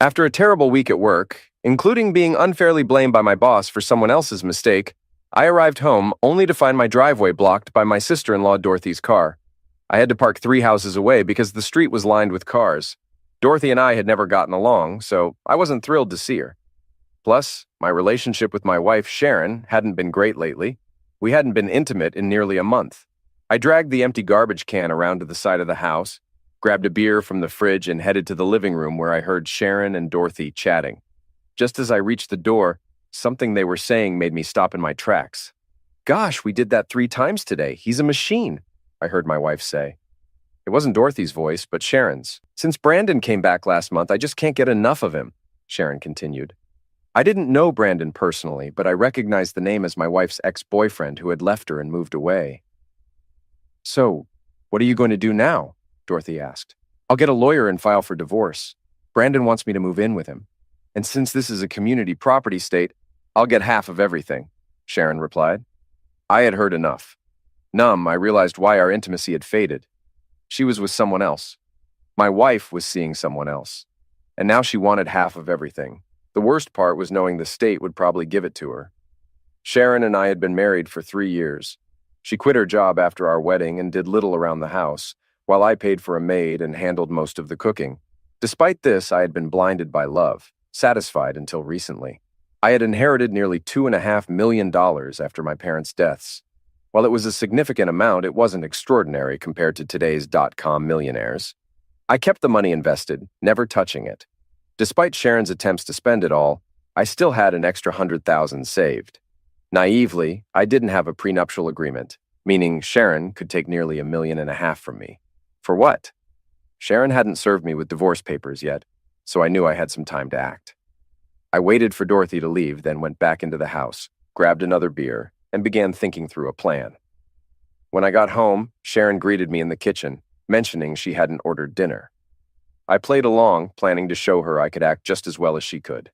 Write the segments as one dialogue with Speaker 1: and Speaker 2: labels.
Speaker 1: After a terrible week at work, including being unfairly blamed by my boss for someone else's mistake, I arrived home only to find my driveway blocked by my sister-in-law Dorothy's car. I had to park 3 houses away because the street was lined with cars. Dorothy and I had never gotten along, so I wasn't thrilled to see her. Plus, my relationship with my wife, Sharon, hadn't been great lately. We hadn't been intimate in nearly a month. I dragged the empty garbage can around to the side of the house, grabbed a beer from the fridge, and headed to the living room where I heard Sharon and Dorothy chatting. Just as I reached the door, something they were saying made me stop in my tracks. "Gosh, we did that 3 times today. He's a machine," I heard my wife say. It wasn't Dorothy's voice, but Sharon's. "Since Brandon came back last month, I just can't get enough of him," Sharon continued. I didn't know Brandon personally, but I recognized the name as my wife's ex-boyfriend who had left her and moved away. "So, what are you going to do now?" Dorothy asked. "I'll get a lawyer and file for divorce. Brandon wants me to move in with him. And since this is a community property state, I'll get half of everything," Sharon replied. I had heard enough. Numb, I realized why our intimacy had faded. She was with someone else. My wife was seeing someone else. And now she wanted half of everything. The worst part was knowing the state would probably give it to her. Sharon and I had been married for 3 years. She quit her job after our wedding and did little around the house, while I paid for a maid and handled most of the cooking. Despite this, I had been blinded by love, satisfied until recently. I had inherited nearly $2.5 million after my parents' deaths. While it was a significant amount, it wasn't extraordinary compared to today's dot-com millionaires. I kept the money invested, never touching it. Despite Sharon's attempts to spend it all, I still had an extra $100,000 saved. Naively, I didn't have a prenuptial agreement, meaning Sharon could take nearly $1.5 million from me. For what? Sharon hadn't served me with divorce papers yet, so I knew I had some time to act. I waited for Dorothy to leave, then went back into the house, grabbed another beer, and began thinking through a plan. When I got home, Sharon greeted me in the kitchen, mentioning she hadn't ordered dinner. I played along, planning to show her I could act just as well as she could.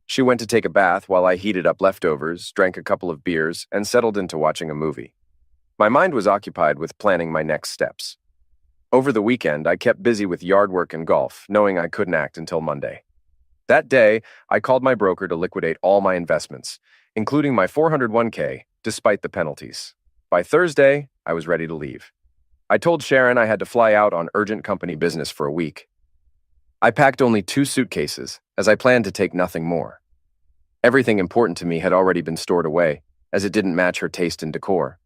Speaker 1: She went to take a bath while I heated up leftovers, drank a couple of beers, and settled into watching a movie. My mind was occupied with planning my next steps. Over the weekend, I kept busy with yard work and golf, knowing I couldn't act until Monday. That day, I called my broker to liquidate all my investments, including my 401k, despite the penalties. By Thursday, I was ready to leave. I told Sharon I had to fly out on urgent company business for a week. I packed only 2 suitcases, as I planned to take nothing more. Everything important to me had already been stored away, as it didn't match her taste in decor.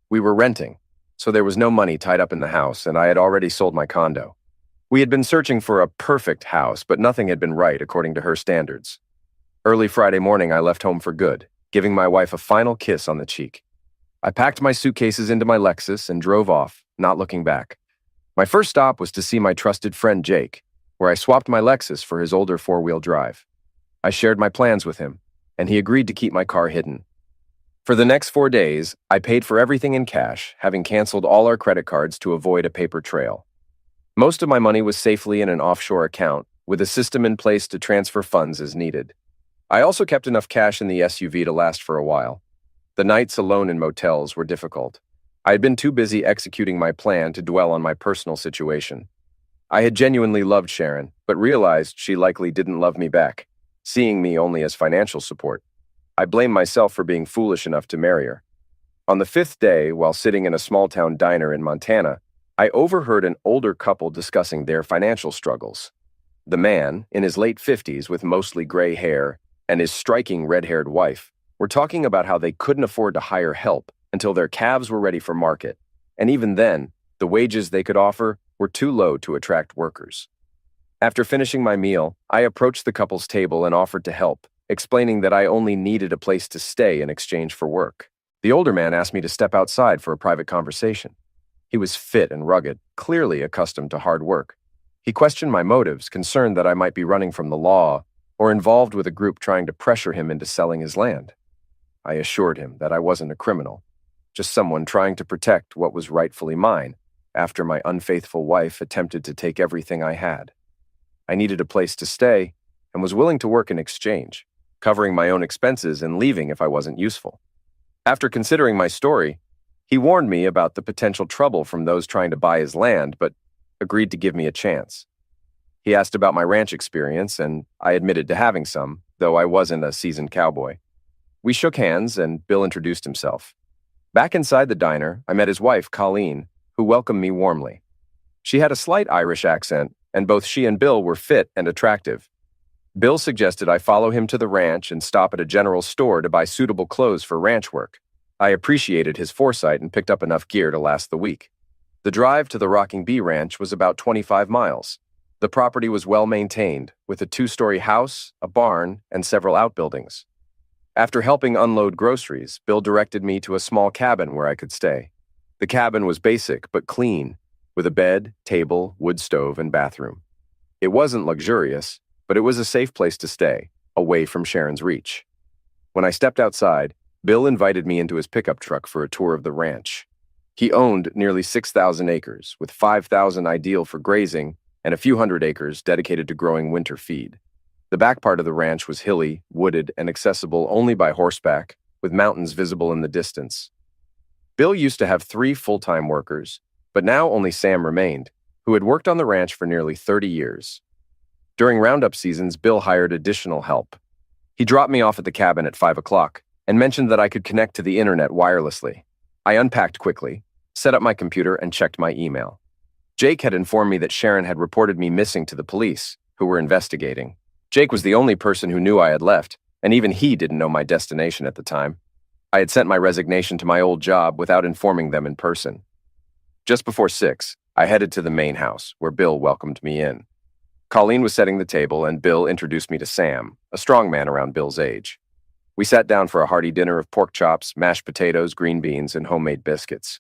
Speaker 1: We were renting, so there was no money tied up in the house, and I had already sold my condo. We had been searching for a perfect house, but nothing had been right according to her standards. Early Friday morning, I left home for good, giving my wife a final kiss on the cheek. I packed my suitcases into my Lexus and drove off, not looking back. My first stop was to see my trusted friend Jake, where I swapped my Lexus for his older 4-wheel drive. I shared my plans with him, and he agreed to keep my car hidden. For the next 4 days, I paid for everything in cash, having canceled all our credit cards to avoid a paper trail. Most of my money was safely in an offshore account, with a system in place to transfer funds as needed. I also kept enough cash in the SUV to last for a while. The nights alone in motels were difficult. I had been too busy executing my plan to dwell on my personal situation. I had genuinely loved Sharon, but realized she likely didn't love me back, seeing me only as financial support. I blamed myself for being foolish enough to marry her. On the 5th day, while sitting in a small-town diner in Montana, I overheard an older couple discussing their financial struggles. The man, in his late 50s with mostly gray hair, and his striking red-haired wife, were talking about how they couldn't afford to hire help until their calves were ready for market, and even then, the wages they could offer were too low to attract workers. After finishing my meal, I approached the couple's table and offered to help, explaining that I only needed a place to stay in exchange for work. The older man asked me to step outside for a private conversation. He was fit and rugged, clearly accustomed to hard work. He questioned my motives, concerned that I might be running from the law or involved with a group trying to pressure him into selling his land. I assured him that I wasn't a criminal, just someone trying to protect what was rightfully mine after my unfaithful wife attempted to take everything I had. I needed a place to stay and was willing to work in exchange, covering my own expenses and leaving if I wasn't useful. After considering my story, he warned me about the potential trouble from those trying to buy his land, but agreed to give me a chance. He asked about my ranch experience, and I admitted to having some, though I wasn't a seasoned cowboy. We shook hands, and Bill introduced himself. Back inside the diner, I met his wife, Colleen, who welcomed me warmly. She had a slight Irish accent, and both she and Bill were fit and attractive. Bill suggested I follow him to the ranch and stop at a general store to buy suitable clothes for ranch work. I appreciated his foresight and picked up enough gear to last the week. The drive to the Rocking Bee Ranch was about 25 miles. The property was well maintained, with a 2-story house, a barn, and several outbuildings. After helping unload groceries, Bill directed me to a small cabin where I could stay. The cabin was basic but clean, with a bed, table, wood stove, and bathroom. It wasn't luxurious, but it was a safe place to stay, away from Sharon's reach. When I stepped outside, Bill invited me into his pickup truck for a tour of the ranch. He owned nearly 6,000 acres, with 5,000 ideal for grazing and a few hundred acres dedicated to growing winter feed. The back part of the ranch was hilly, wooded, and accessible only by horseback, with mountains visible in the distance. Bill used to have 3 full-time workers, but now only Sam remained, who had worked on the ranch for nearly 30 years. During roundup seasons, Bill hired additional help. He dropped me off at the cabin at 5 o'clock and mentioned that I could connect to the internet wirelessly. I unpacked quickly, set up my computer, and checked my email. Jake had informed me that Sharon had reported me missing to the police, who were investigating. Jake was the only person who knew I had left, and even he didn't know my destination at the time. I had sent my resignation to my old job without informing them in person. Just before 6, I headed to the main house, where Bill welcomed me in. Colleen was setting the table, and Bill introduced me to Sam, a strong man around Bill's age. We sat down for a hearty dinner of pork chops, mashed potatoes, green beans, and homemade biscuits.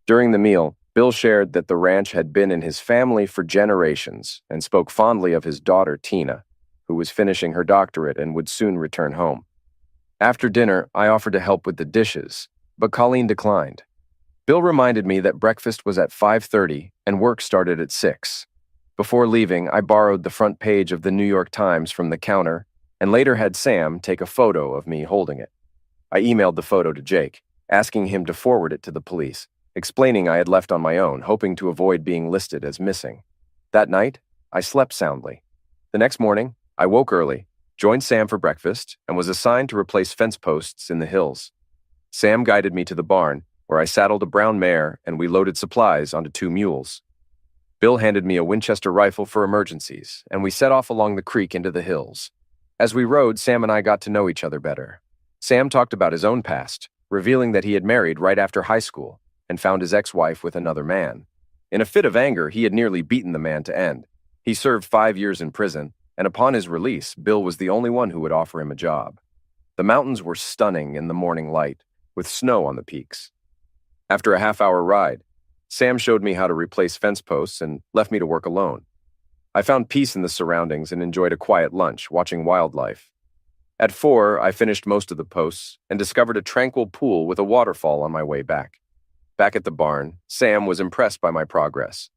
Speaker 1: During the meal, Bill shared that the ranch had been in his family for generations and spoke fondly of his daughter, Tina, who was finishing her doctorate and would soon return home. After dinner, I offered to help with the dishes, but Colleen declined. Bill reminded me that breakfast was at 5:30 and work started at 6. Before leaving, I borrowed the front page of the New York Times from the counter and later had Sam take a photo of me holding it. I emailed the photo to Jake, asking him to forward it to the police, explaining I had left on my own, hoping to avoid being listed as missing. That night, I slept soundly. The next morning, I woke early, joined Sam for breakfast, and was assigned to replace fence posts in the hills. Sam guided me to the barn, where I saddled a brown mare and we loaded supplies onto 2 mules. Bill handed me a Winchester rifle for emergencies, and we set off along the creek into the hills. As we rode, Sam and I got to know each other better. Sam talked about his own past, revealing that he had married right after high school and found his ex-wife with another man. In a fit of anger, he had nearly beaten the man to end. He served 5 years in prison, and upon his release, Bill was the only one who would offer him a job. The mountains were stunning in the morning light, with snow on the peaks. After a half-hour ride, Sam showed me how to replace fence posts and left me to work alone. I found peace in the surroundings and enjoyed a quiet lunch, watching wildlife. At 4, I finished most of the posts and discovered a tranquil pool with a waterfall on my way back. Back at the barn, Sam was impressed by my progress.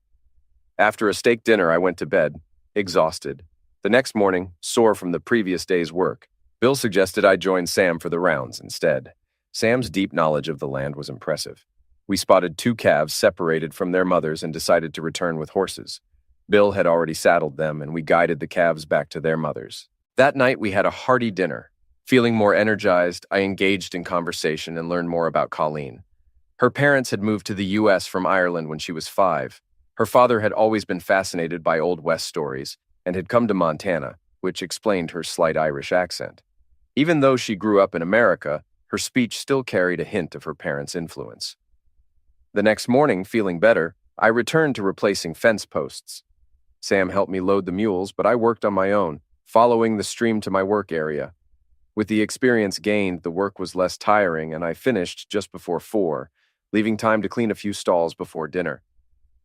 Speaker 1: After a steak dinner, I went to bed, exhausted. The next morning, sore from the previous day's work, Bill suggested I join Sam for the rounds instead. Sam's deep knowledge of the land was impressive. We spotted 2 calves separated from their mothers and decided to return with horses. Bill had already saddled them, and we guided the calves back to their mothers. That night, we had a hearty dinner. Feeling more energized, I engaged in conversation and learned more about Colleen. Her parents had moved to the U.S. from Ireland when she was 5. Her father had always been fascinated by Old West stories and had come to Montana, which explained her slight Irish accent. Even though she grew up in America, her speech still carried a hint of her parents' influence. The next morning, feeling better, I returned to replacing fence posts. Sam helped me load the mules, but I worked on my own, following the stream to my work area. With the experience gained, the work was less tiring, and I finished just before 4, leaving time to clean a few stalls before dinner.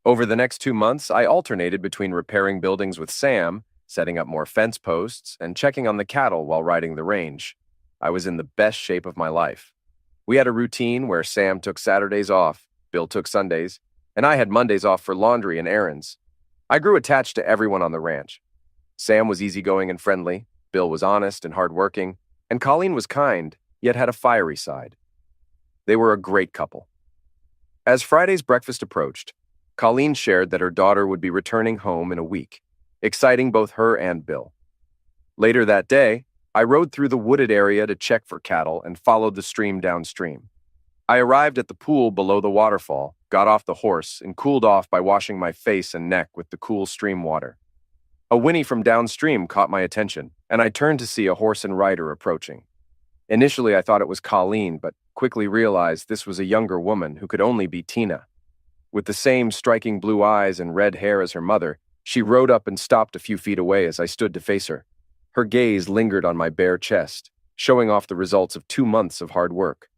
Speaker 1: Over the next 2 months, I alternated between repairing buildings with Sam, setting up more fence posts, and checking on the cattle while riding the range. I was in the best shape of my life. We had a routine where Sam took Saturdays off, Bill took Sundays, and I had Mondays off for laundry and errands. I grew attached to everyone on the ranch. Sam was easygoing and friendly, Bill was honest and hardworking, and Colleen was kind, yet had a fiery side. They were a great couple. As Friday's breakfast approached, Colleen shared that her daughter would be returning home in a week. exciting both her and Bill. Later that day, I rode through the wooded area to check for cattle and followed the stream downstream. I arrived at the pool below the waterfall, got off the horse, and cooled off by washing my face and neck with the cool stream water. A whinny from downstream caught my attention, and I turned to see a horse and rider approaching. Initially, I thought it was Colleen, but quickly realized this was a younger woman who could only be Tina. With the same striking blue eyes and red hair as her mother, she rode up and stopped a few feet away as I stood to face her. Her gaze lingered on my bare chest, showing off the results of 2 months of hard work.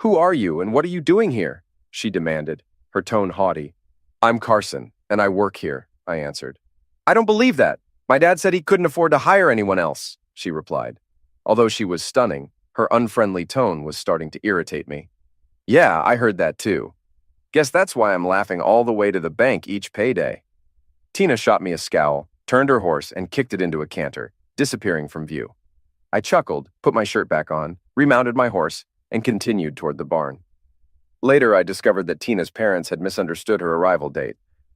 Speaker 1: "Who are you, and what are you doing here?" she demanded, her tone haughty. "I'm Carson, and I work here," I answered. "I don't believe that. My dad said he couldn't afford to hire anyone else," she replied. Although she was stunning, her unfriendly tone was starting to irritate me. "Yeah, I heard that too. Guess that's why I'm laughing all the way to the bank each payday." Tina shot me a scowl, turned her horse, and kicked it into a canter, disappearing from view. I chuckled, put my shirt back on, remounted my horse, and continued toward the barn. Later, I discovered that Tina's parents had misunderstood her arrival date.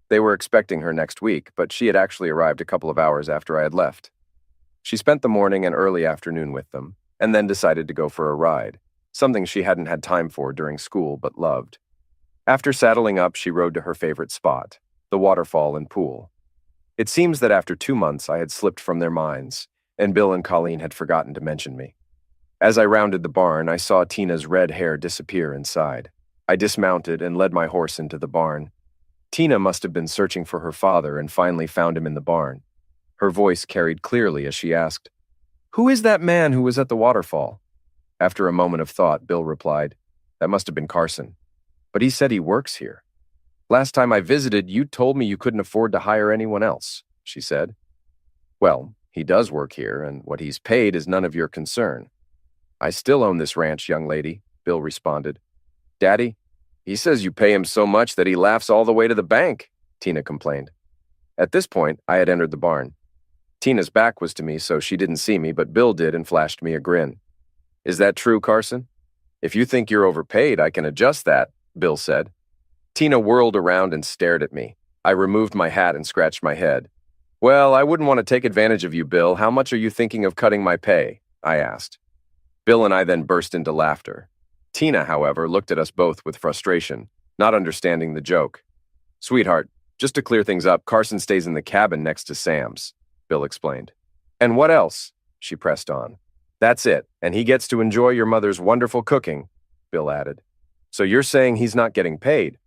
Speaker 1: They were expecting her next week, but she had actually arrived a couple of hours after I had left. She spent the morning and early afternoon with them, and then decided to go for a ride, something she hadn't had time for during school but loved. After saddling up, she rode to her favorite spot, the waterfall and pool. It seems that after 2 months, I had slipped from their minds, and Bill and Colleen had forgotten to mention me. As I rounded the barn, I saw Tina's red hair disappear inside. I dismounted and led my horse into the barn. Tina must have been searching for her father and finally found him in the barn. Her voice carried clearly as she asked, "Who is that man who was at the waterfall?" After a moment of thought, Bill replied, "That must have been Carson. But he said he works here. Last time I visited, you told me you couldn't afford to hire anyone else," she said. "Well, he does work here, and what he's paid is none of your concern." "I still own this ranch, young lady," Bill responded. "Daddy, he says you pay him so much that he laughs all the way to the bank," Tina complained. At this point, I had entered the barn. Tina's back was to me, so she didn't see me, but Bill did and flashed me a grin. "Is that true, Carson? If you think you're overpaid, I can adjust that," Bill said. Tina whirled around and stared at me. I removed my hat and scratched my head. "Well, I wouldn't want to take advantage of you, Bill. How much are you thinking of cutting my pay?" I asked. Bill and I then burst into laughter. Tina, however, looked at us both with frustration, not understanding the joke. "Sweetheart, just to clear things up, Carson stays in the cabin next to Sam's," Bill explained. "And what else?" she pressed on. "That's it, and he gets to enjoy your mother's wonderful cooking," Bill added. "So you're saying he's not getting paid?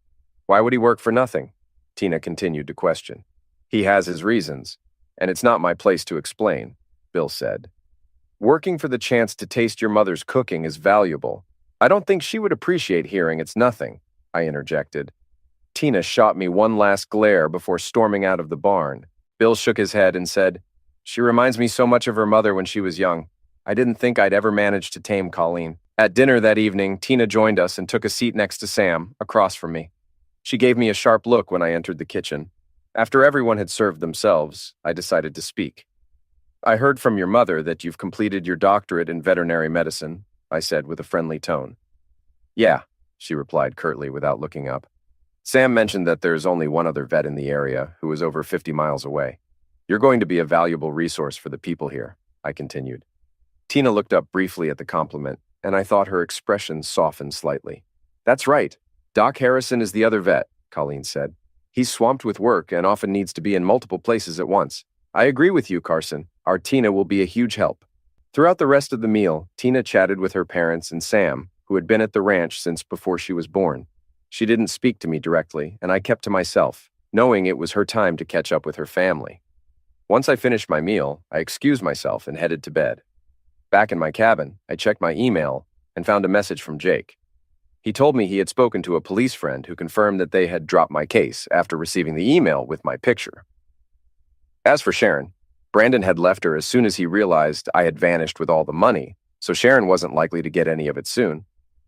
Speaker 1: Why would he work for nothing?" Tina continued to question. "He has his reasons, and it's not my place to explain," Bill said. "Working for the chance to taste your mother's cooking is valuable. I don't think she would appreciate hearing it's nothing," I interjected. Tina shot me one last glare before storming out of the barn. Bill shook his head and said, "She reminds me so much of her mother when she was young. I didn't think I'd ever manage to tame Colleen." At dinner that evening, Tina joined us and took a seat next to Sam, across from me. She gave me a sharp look when I entered the kitchen. After everyone had served themselves, I decided to speak. "I heard from your mother that you've completed your doctorate in veterinary medicine," I said with a friendly tone. "Yeah," she replied curtly without looking up. "Sam mentioned that there's only one other vet in the area who is over 50 miles away. You're going to be a valuable resource for the people here," I continued. Tina looked up briefly at the compliment, and I thought her expression softened slightly. "That's right. Doc Harrison is the other vet," Colleen said. "He's swamped with work and often needs to be in multiple places at once. I agree with you, Carson. Our Tina will be a huge help." Throughout the rest of the meal, Tina chatted with her parents and Sam, who had been at the ranch since before she was born. She didn't speak to me directly, and I kept to myself, knowing it was her time to catch up with her family. Once I finished my meal, I excused myself and headed to bed. Back in my cabin, I checked my email and found a message from Jake. He told me he had spoken to a police friend who confirmed that they had dropped my case after receiving the email with my picture. As for Sharon, Brandon had left her as soon as he realized I had vanished with all the money, so Sharon wasn't likely to get any of it soon.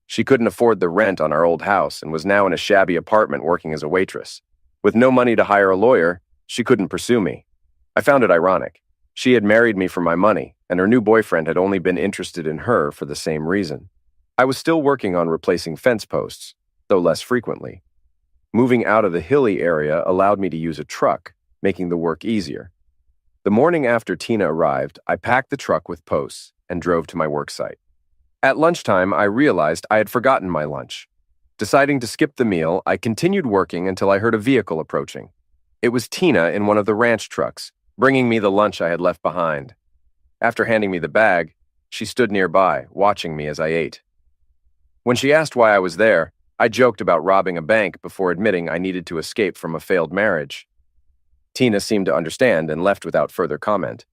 Speaker 1: She couldn't afford the rent on our old house and was now in a shabby apartment working as a waitress. With no money to hire a lawyer, she couldn't pursue me. I found it ironic. She had married me for my money, and her new boyfriend had only been interested in her for the same reason. I was still working on replacing fence posts, though less frequently. Moving out of the hilly area allowed me to use a truck, making the work easier. The morning after Tina arrived, I packed the truck with posts and drove to my work site. At lunchtime, I realized I had forgotten my lunch. Deciding to skip the meal, I continued working until I heard a vehicle approaching. It was Tina in one of the ranch trucks, bringing me the lunch I had left behind. After handing me the bag, she stood nearby, watching me as I ate. When she asked why I was there, I joked about robbing a bank before admitting I needed to escape from a failed marriage. Tina seemed to understand and left without further comment.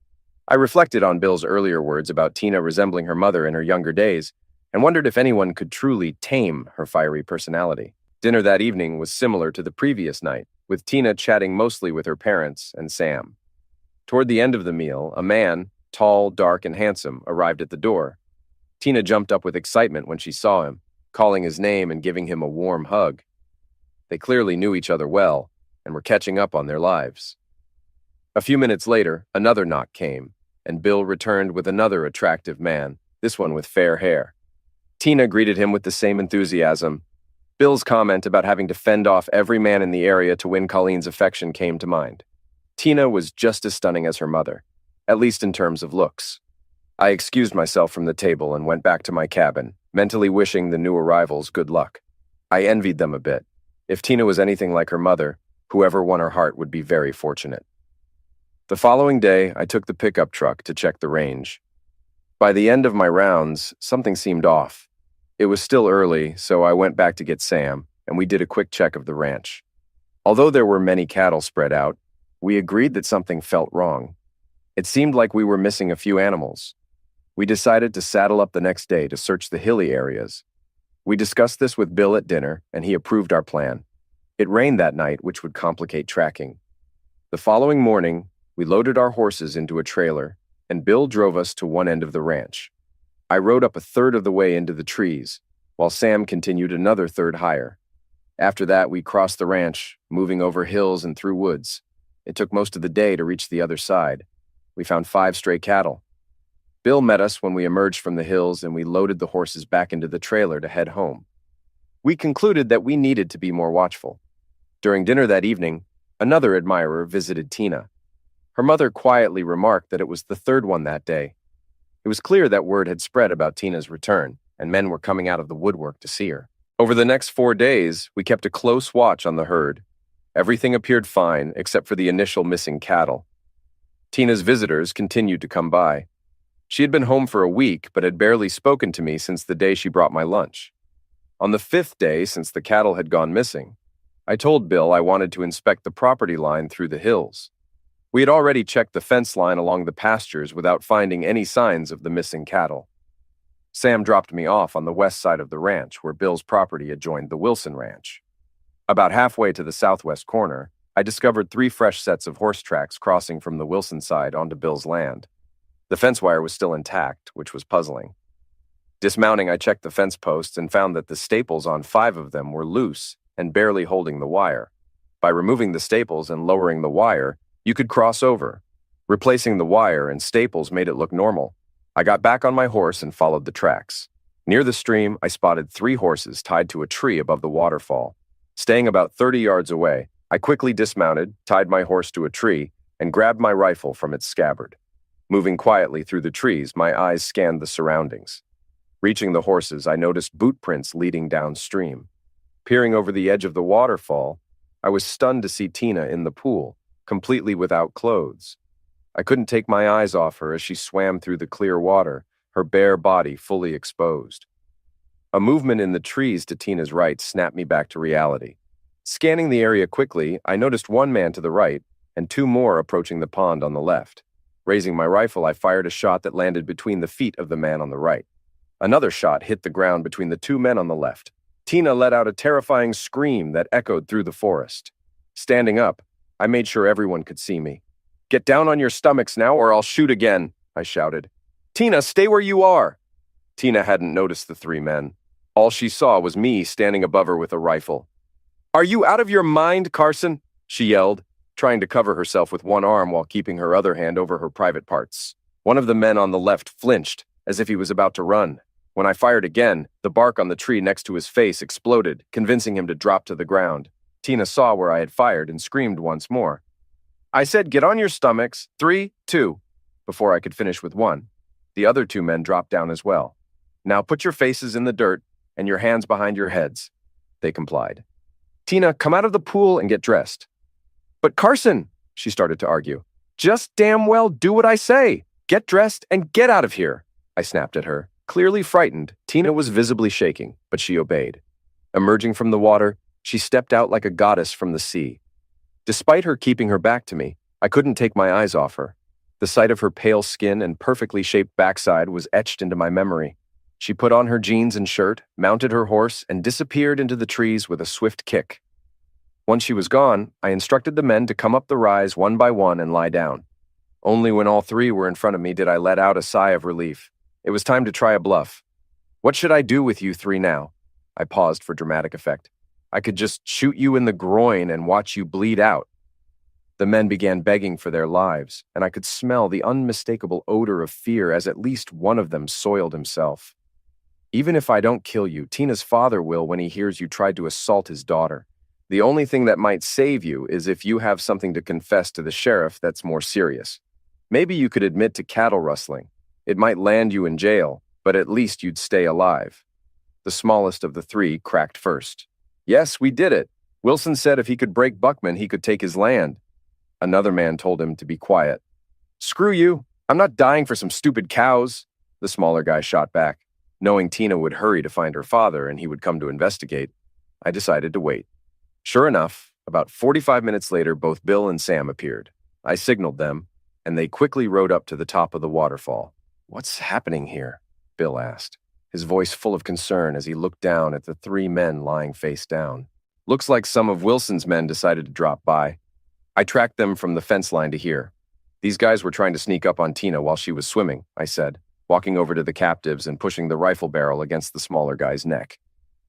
Speaker 1: I reflected on Bill's earlier words about Tina resembling her mother in her younger days and wondered if anyone could truly tame her fiery personality. Dinner that evening was similar to the previous night, with Tina chatting mostly with her parents and Sam. Toward the end of the meal, a man, tall, dark, and handsome, arrived at the door. Tina jumped up with excitement when she saw him, calling his name and giving him a warm hug. They clearly knew each other well and were catching up on their lives. A few minutes later, another knock came, and Bill returned with another attractive man, this one with fair hair. Tina greeted him with the same enthusiasm. Bill's comment about having to fend off every man in the area to win Colleen's affection came to mind. Tina was just as stunning as her mother, at least in terms of looks. I excused myself from the table and went back to my cabin, mentally wishing the new arrivals good luck. I envied them a bit. If Tina was anything like her mother, whoever won her heart would be very fortunate. The following day, I took the pickup truck to check the range. By the end of my rounds, something seemed off. It was still early, so I went back to get Sam, and we did a quick check of the ranch. Although there were many cattle spread out, we agreed that something felt wrong. It seemed like we were missing a few animals. We decided to saddle up the next day to search the hilly areas. We discussed this with Bill at dinner, and he approved our plan. It rained that night, which would complicate tracking. The following morning, we loaded our horses into a trailer, and Bill drove us to one end of the ranch. I rode up a third of the way into the trees, while Sam continued another third higher. After that, we crossed the ranch, moving over hills and through woods. It took most of the day to reach the other side. We found 5 stray cattle. Bill met us when we emerged from the hills, and we loaded the horses back into the trailer to head home. We concluded that we needed to be more watchful. During dinner that evening, another admirer visited Tina. Her mother quietly remarked that it was the third one that day. It was clear that word had spread about Tina's return, and men were coming out of the woodwork to see her. Over the next 4 days, we kept a close watch on the herd. Everything appeared fine except for the initial missing cattle. Tina's visitors continued to come by. She had been home for a week, but had barely spoken to me since the day she brought my lunch. On the 5th day since the cattle had gone missing, I told Bill I wanted to inspect the property line through the hills. We had already checked the fence line along the pastures without finding any signs of the missing cattle. Sam dropped me off on the west side of the ranch, where Bill's property adjoined the Wilson Ranch. About halfway to the southwest corner, I discovered 3 fresh sets of horse tracks crossing from the Wilson side onto Bill's land. The fence wire was still intact, which was puzzling. Dismounting, I checked the fence posts and found that the staples on 5 of them were loose and barely holding the wire. By removing the staples and lowering the wire, you could cross over. Replacing the wire and staples made it look normal. I got back on my horse and followed the tracks. Near the stream, I spotted 3 horses tied to a tree above the waterfall. Staying about 30 yards away, I quickly dismounted, tied my horse to a tree, and grabbed my rifle from its scabbard. Moving quietly through the trees, my eyes scanned the surroundings. Reaching the horses, I noticed boot prints leading downstream. Peering over the edge of the waterfall, I was stunned to see Tina in the pool, completely without clothes. I couldn't take my eyes off her as she swam through the clear water, her bare body fully exposed. A movement in the trees to Tina's right snapped me back to reality. Scanning the area quickly, I noticed 1 man to the right and 2 more approaching the pond on the left. Raising my rifle, I fired a shot that landed between the feet of the man on the right. Another shot hit the ground between the 2 men on the left. Tina let out a terrifying scream that echoed through the forest. Standing up, I made sure everyone could see me. "Get down on your stomachs now, or I'll shoot again," I shouted. "Tina, stay where you are!" Tina hadn't noticed the 3 men. All she saw was me standing above her with a rifle. "Are you out of your mind, Carson?" she yelled, trying to cover herself with one arm while keeping her other hand over her private parts. One of the men on the left flinched, as if he was about to run. When I fired again, the bark on the tree next to his face exploded, convincing him to drop to the ground. Tina saw where I had fired and screamed once more. I said, get on your stomachs. 3, 2. Before I could finish with one, the other two men dropped down as well. Now put your faces in the dirt and your hands behind your heads. They complied. Tina, come out of the pool and get dressed. But Carson, she started to argue. Just damn well do what I say. Get dressed and get out of here. I snapped at her. Clearly frightened, Tina was visibly shaking, but she obeyed. Emerging from the water, she stepped out like a goddess from the sea. Despite her keeping her back to me, I couldn't take my eyes off her. The sight of her pale skin and perfectly shaped backside was etched into my memory. She put on her jeans and shirt, mounted her horse, and disappeared into the trees with a swift kick. Once she was gone, I instructed the men to come up the rise one by one and lie down. Only when all three were in front of me did I let out a sigh of relief. It was time to try a bluff. What should I do with you three now? I paused for dramatic effect. I could just shoot you in the groin and watch you bleed out. The men began begging for their lives, and I could smell the unmistakable odor of fear as at least one of them soiled himself. Even if I don't kill you, Tina's father will when he hears you tried to assault his daughter. The only thing that might save you is if you have something to confess to the sheriff that's more serious. Maybe you could admit to cattle rustling. It might land you in jail, but at least you'd stay alive. The smallest of the three cracked first. Yes, we did it. Wilson said if he could break Buckman, he could take his land. Another man told him to be quiet. Screw you. I'm not dying for some stupid cows, the smaller guy shot back. Knowing Tina would hurry to find her father and he would come to investigate, I decided to wait. Sure enough, about 45 minutes later, both Bill and Sam appeared. I signaled them, and they quickly rode up to the top of the waterfall. What's happening here? Bill asked, his voice full of concern as he looked down at the three men lying face down. Looks like some of Wilson's men decided to drop by. I tracked them from the fence line to here. These guys were trying to sneak up on Tina while she was swimming, I said, walking over to the captives and pushing the rifle barrel against the smaller guy's neck.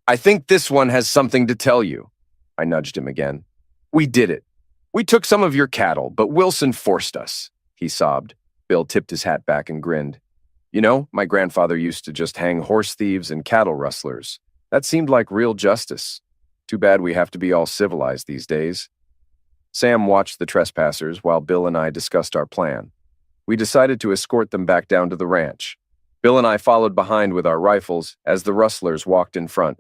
Speaker 1: I think this one has something to tell you. I nudged him again. We did it. We took some of your cattle, but Wilson forced us, he sobbed. Bill tipped his hat back and grinned. You know, my grandfather used to just hang horse thieves and cattle rustlers. That seemed like real justice. Too bad we have to be all civilized these days. Sam watched the trespassers while Bill and I discussed our plan. We decided to escort them back down to the ranch. Bill and I followed behind with our rifles as the rustlers walked in front.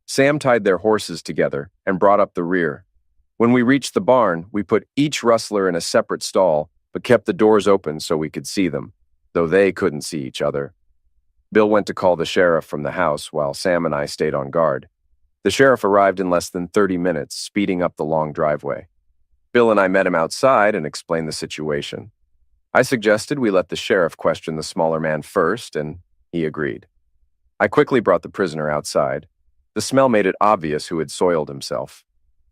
Speaker 1: Sam tied their horses together and brought up the rear. When we reached the barn, we put each rustler in a separate stall, but kept the doors open so we could see them, though they couldn't see each other. Bill went to call the sheriff from the house while Sam and I stayed on guard. The sheriff arrived in less than 30 minutes, speeding up the long driveway. Bill and I met him outside and explained the situation. I suggested we let the sheriff question the smaller man first, and he agreed. I quickly brought the prisoner outside. The smell made it obvious who had soiled himself.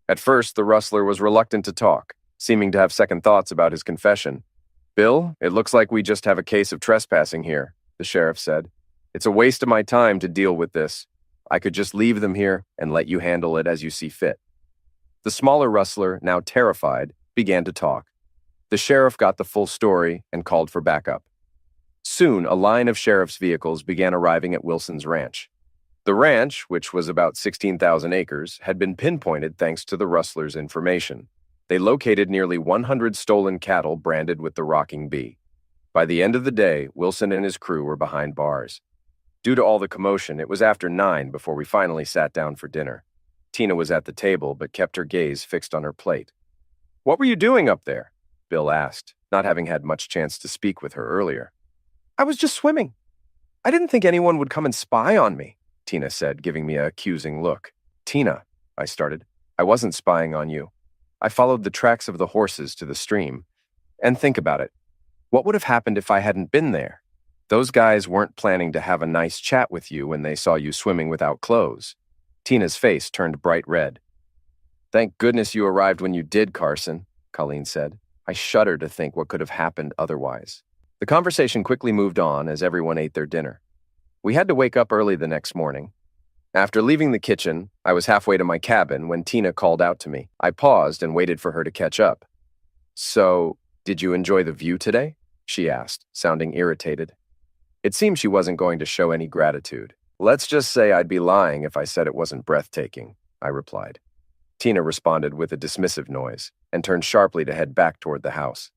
Speaker 1: At first, the rustler was reluctant to talk, seeming to have second thoughts about his confession. Bill, it looks like we just have a case of trespassing here, the sheriff said. It's a waste of my time to deal with this. I could just leave them here and let you handle it as you see fit. The smaller rustler, now terrified, began to talk. The sheriff got the full story and called for backup. Soon, a line of sheriff's vehicles began arriving at Wilson's ranch. The ranch, which was about 16,000 acres, had been pinpointed thanks to the rustlers' information. They located nearly 100 stolen cattle branded with the rocking bee. By the end of the day, Wilson and his crew were behind bars. Due to all the commotion, it was after 9 before we finally sat down for dinner. Tina was at the table but kept her gaze fixed on her plate. What were you doing up there? Bill asked, not having had much chance to speak with her earlier. I was just swimming. I didn't think anyone would come and spy on me, Tina said, giving me an accusing look. Tina, I started. I wasn't spying on you. I followed the tracks of the horses to the stream. And think about it. What would have happened if I hadn't been there? Those guys weren't planning to have a nice chat with you when they saw you swimming without clothes. Tina's face turned bright red. Thank goodness you arrived when you did, Carson, Colleen said. I shudder to think what could have happened otherwise. The conversation quickly moved on as everyone ate their dinner. We had to wake up early the next morning. After leaving the kitchen, I was halfway to my cabin when Tina called out to me. I paused and waited for her to catch up. So, did you enjoy the view today? She asked, sounding irritated. It seemed she wasn't going to show any gratitude. Let's just say I'd be lying if I said it wasn't breathtaking, I replied. Tina responded with a dismissive noise and turned sharply to head back toward the house.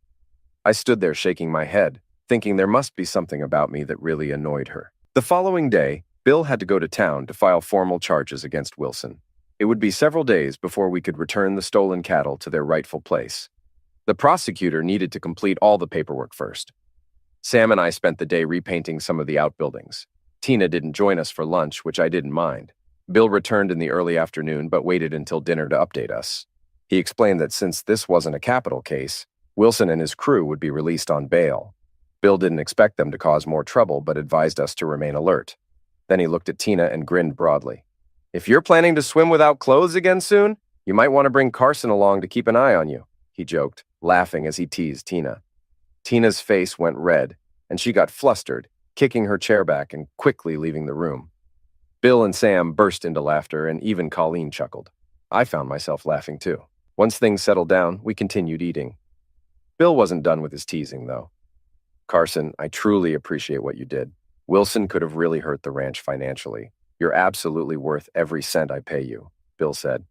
Speaker 1: I stood there shaking my head, thinking there must be something about me that really annoyed her. The following day, Bill had to go to town to file formal charges against Wilson. It would be several days before we could return the stolen cattle to their rightful place. The prosecutor needed to complete all the paperwork first. Sam and I spent the day repainting some of the outbuildings. Tina didn't join us for lunch, which I didn't mind. Bill returned in the early afternoon but waited until dinner to update us. He explained that since this wasn't a capital case, Wilson and his crew would be released on bail. Bill didn't expect them to cause more trouble but advised us to remain alert. Then he looked at Tina and grinned broadly. "If you're planning to swim without clothes again soon, you might want to bring Carson along to keep an eye on you," he joked, laughing as he teased Tina. Tina's face went red, and she got flustered, kicking her chair back and quickly leaving the room. Bill and Sam burst into laughter, and even Colleen chuckled. I found myself laughing too. Once things settled down, we continued eating. Bill wasn't done with his teasing, though. "Carson, I truly appreciate what you did. Wilson could have really hurt the ranch financially. You're absolutely worth every cent I pay you," Bill said.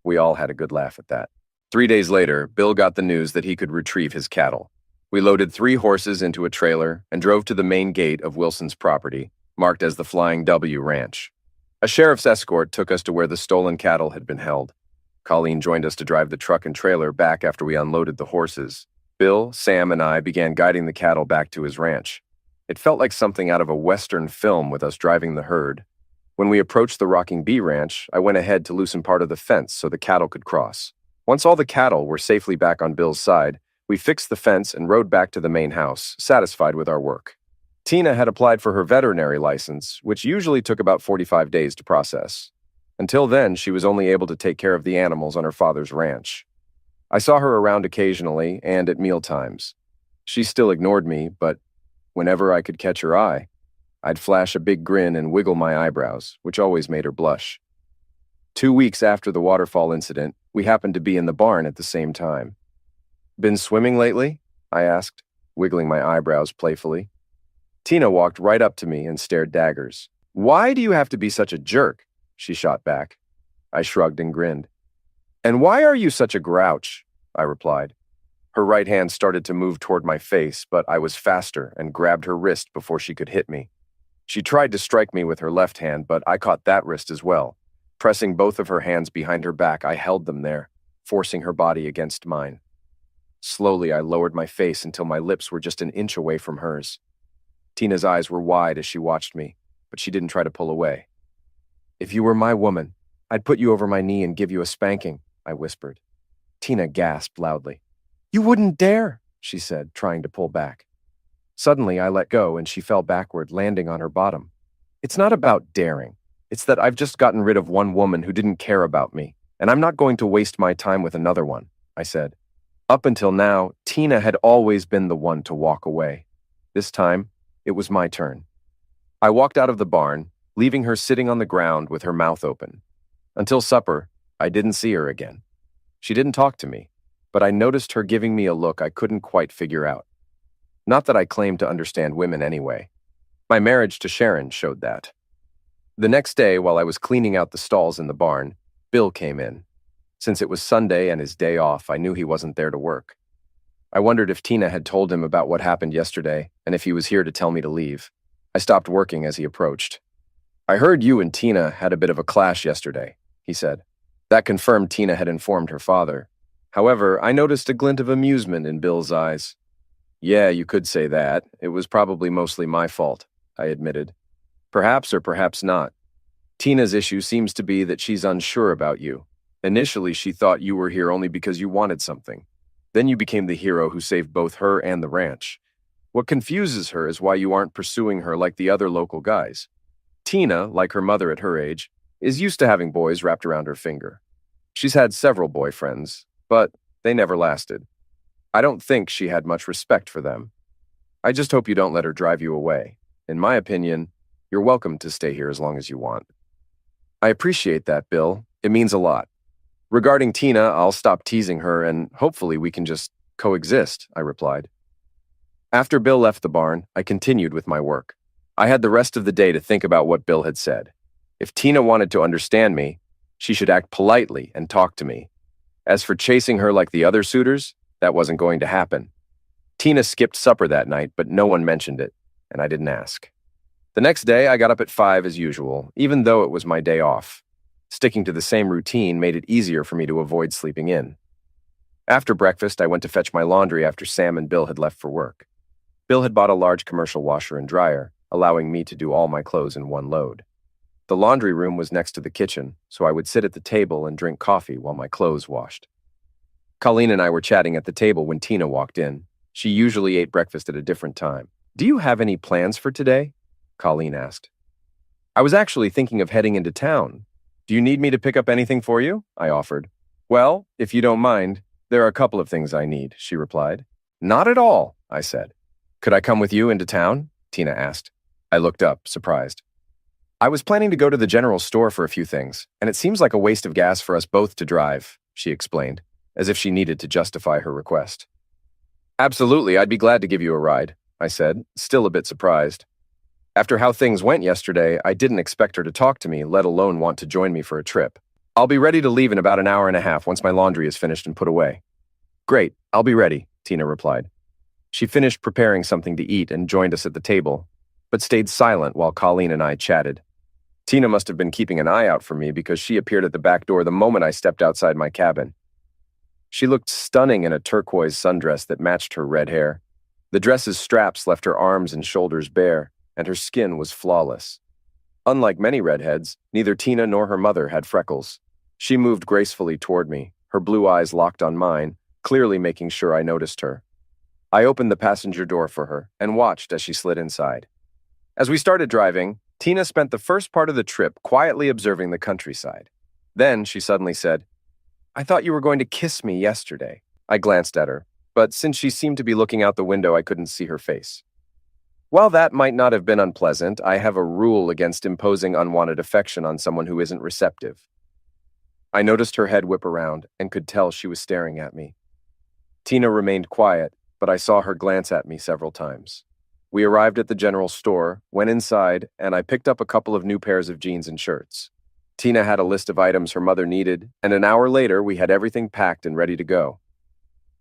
Speaker 1: We all had a good laugh at that. 3 days later, Bill got the news that he could retrieve his cattle. We loaded 3 horses into a trailer and drove to the main gate of Wilson's property, marked as the Flying W Ranch. A sheriff's escort took us to where the stolen cattle had been held. Colleen joined us to drive the truck and trailer back after we unloaded the horses. Bill, Sam, and I began guiding the cattle back to his ranch. It felt like something out of a Western film with us driving the herd. When we approached the Rocking Bee Ranch, I went ahead to loosen part of the fence so the cattle could cross. Once all the cattle were safely back on Bill's side, we fixed the fence and rode back to the main house, satisfied with our work. Tina had applied for her veterinary license, which usually took about 45 days to process. Until then, she was only able to take care of the animals on her father's ranch. I saw her around occasionally and at meal times. She still ignored me, but whenever I could catch her eye, I'd flash a big grin and wiggle my eyebrows, which always made her blush. 2 weeks after the waterfall incident, we happened to be in the barn at the same time. "Been swimming lately?" I asked, wiggling my eyebrows playfully. Tina walked right up to me and stared daggers. "Why do you have to be such a jerk?" she shot back. I shrugged and grinned. "And why are you such a grouch?" I replied. Her right hand started to move toward my face, but I was faster and grabbed her wrist before she could hit me. She tried to strike me with her left hand, but I caught that wrist as well. Pressing both of her hands behind her back, I held them there, forcing her body against mine. Slowly, I lowered my face until my lips were just an inch away from hers. Tina's eyes were wide as she watched me, but she didn't try to pull away. "If you were my woman, I'd put you over my knee and give you a spanking," I whispered. Tina gasped loudly. "You wouldn't dare," she said, trying to pull back. Suddenly, I let go and she fell backward, landing on her bottom. "It's not about daring. It's that I've just gotten rid of one woman who didn't care about me, and I'm not going to waste my time with another one," I said. Up until now, Tina had always been the one to walk away. This time, it was my turn. I walked out of the barn, leaving her sitting on the ground with her mouth open. Until supper, I didn't see her again. She didn't talk to me, but I noticed her giving me a look I couldn't quite figure out. Not that I claimed to understand women anyway. My marriage to Sharon showed that. The next day, while I was cleaning out the stalls in the barn, Bill came in. Since it was Sunday and his day off, I knew he wasn't there to work. I wondered if Tina had told him about what happened yesterday and if he was here to tell me to leave. I stopped working as he approached. "I heard you and Tina had a bit of a clash yesterday," he said. That confirmed Tina had informed her father. However, I noticed a glint of amusement in Bill's eyes. "Yeah, you could say that. It was probably mostly my fault," I admitted. "Perhaps or perhaps not. Tina's issue seems to be that she's unsure about you. Initially, she thought you were here only because you wanted something. Then you became the hero who saved both her and the ranch. What confuses her is why you aren't pursuing her like the other local guys. Tina, like her mother at her age, is used to having boys wrapped around her finger. She's had several boyfriends, but they never lasted. I don't think she had much respect for them. I just hope you don't let her drive you away. In my opinion, you're welcome to stay here as long as you want." "I appreciate that, Bill. It means a lot. Regarding Tina, I'll stop teasing her and hopefully we can just coexist," I replied. After Bill left the barn, I continued with my work. I had the rest of the day to think about what Bill had said. If Tina wanted to understand me, She should act politely and talk to me. As for chasing her like the other suitors, that wasn't going to happen. Tina skipped supper that night, but no one mentioned it, and I didn't ask. The next day, I got up at 5 as usual, even though it was my day off. Sticking to the same routine made it easier for me to avoid sleeping in. After breakfast, I went to fetch my laundry after Sam and Bill had left for work. Bill had bought a large commercial washer and dryer, allowing me to do all my clothes in one load. The laundry room was next to the kitchen, so I would sit at the table and drink coffee while my clothes washed. Colleen and I were chatting at the table when Tina walked in. She usually ate breakfast at a different time. "Do you have any plans for today?" Colleen asked. "I was actually thinking of heading into town. Do you need me to pick up anything for you?" I offered. "Well, if you don't mind, there are a couple of things I need," she replied. "Not at all," I said. "Could I come with you into town?" Tina asked. I looked up, surprised. "I was planning to go to the general store for a few things, and it seems like a waste of gas for us both to drive," she explained, as if she needed to justify her request. "Absolutely, I'd be glad to give you a ride," I said, still a bit surprised. After how things went yesterday, I didn't expect her to talk to me, let alone want to join me for a trip. "I'll be ready to leave in about an hour and a half once my laundry is finished and put away." "Great, I'll be ready," Tina replied. She finished preparing something to eat and joined us at the table, but stayed silent while Colleen and I chatted. Tina must have been keeping an eye out for me because she appeared at the back door the moment I stepped outside my cabin. She looked stunning in a turquoise sundress that matched her red hair. The dress's straps left her arms and shoulders bare, and her skin was flawless. Unlike many redheads, neither Tina nor her mother had freckles. She moved gracefully toward me, her blue eyes locked on mine, clearly making sure I noticed her. I opened the passenger door for her and watched as she slid inside. As we started driving, Tina spent the first part of the trip quietly observing the countryside. Then she suddenly said, "I thought you were going to kiss me yesterday." I glanced at her, but since she seemed to be looking out the window, I couldn't see her face. While that might not have been unpleasant, I have a rule against imposing unwanted affection on someone who isn't receptive. I noticed her head whip around and could tell she was staring at me. Tina remained quiet, but I saw her glance at me several times. We arrived at the general store, went inside, and I picked up a couple of new pairs of jeans and shirts. Tina had a list of items her mother needed, and an hour later we had everything packed and ready to go.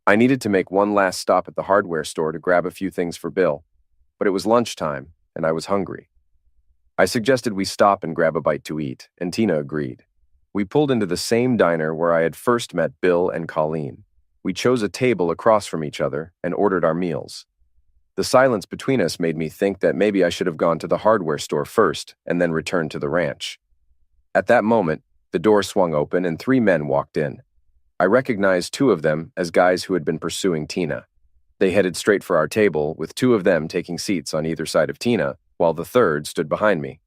Speaker 1: I needed to make one last stop at the hardware store to grab a few things for Bill, but it was lunchtime, and I was hungry. I suggested we stop and grab a bite to eat, and Tina agreed. We pulled into the same diner where I had first met Bill and Colleen. We chose a table across from each other and ordered our meals. The silence between us made me think that maybe I should have gone to the hardware store first and then returned to the ranch. At that moment, the door swung open and 3 men walked in. I recognized 2 of them as guys who had been pursuing Tina. They headed straight for our table, with 2 of them taking seats on either side of Tina, while the third stood behind me.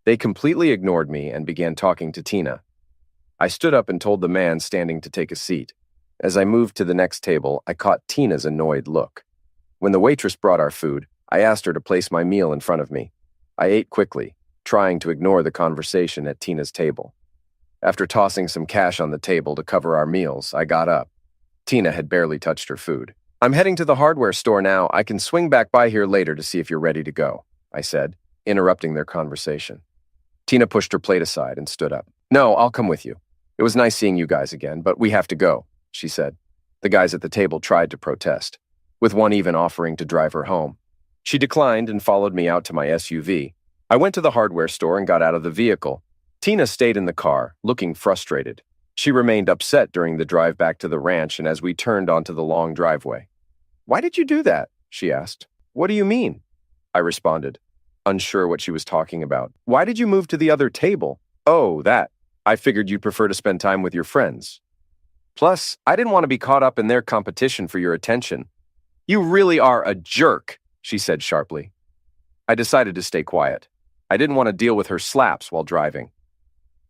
Speaker 1: They completely ignored me and began talking to Tina. I stood up and told the man standing to take a seat. As I moved to the next table, I caught Tina's annoyed look. When the waitress brought our food, I asked her to place my meal in front of me. I ate quickly, trying to ignore the conversation at Tina's table. After tossing some cash on the table to cover our meals, I got up. Tina had barely touched her food. "I'm heading to the hardware store now. I can swing back by here later to see if you're ready to go," I said, interrupting their conversation. Tina pushed her plate aside and stood up. "No, I'll come with you. It was nice seeing you guys again, but we have to go," she said. The guys at the table tried to protest, with one even offering to drive her home. She declined and followed me out to my SUV. I went to the hardware store and got out of the vehicle. Tina stayed in the car, looking frustrated. She remained upset during the drive back to the ranch and as we turned onto the long driveway. "Why did you do that?" she asked. "What do you mean?" I responded, unsure what she was talking about. "Why did you move to the other table?" "Oh, that. I figured you'd prefer to spend time with your friends. Plus, I didn't want to be caught up in their competition for your attention." "You really are a jerk," she said sharply. I decided to stay quiet. I didn't want to deal with her slaps while driving.